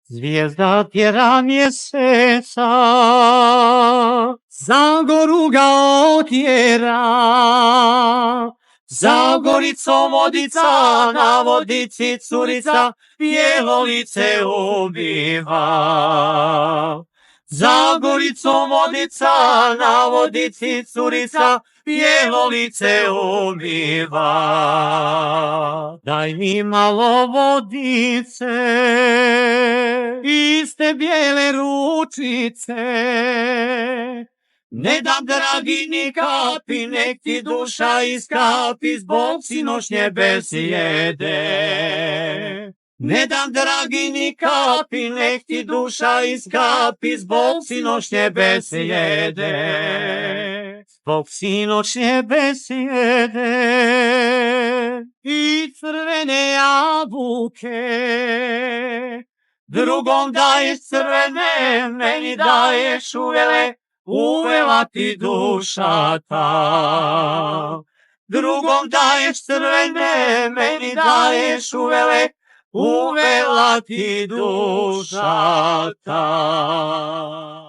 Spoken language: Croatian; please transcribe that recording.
Zvijezda tjera mjeseca, Zagoru ga otjera. Zagoricom vodica, na vodici curica, pjevolice ubiva. Zagoricom vodica, na vodici curica, pjevolice ubiva. Daj mi malo vodice, iste bijele ručice, ne dam dragi ni kapi, nek ti duša iskapi zbog sinoćnje besjede. Ne dam dragi ni kapi, nek ti duša iskapi zbog sinoćnje besjede. Zbog sinoćnje besjede i crvene jabuke. Drugom daješ crvene, meni daješ uvele, uvela ti duša ta. Drugom daješ crvene, meni daješ uvele, uvela ti duša ta.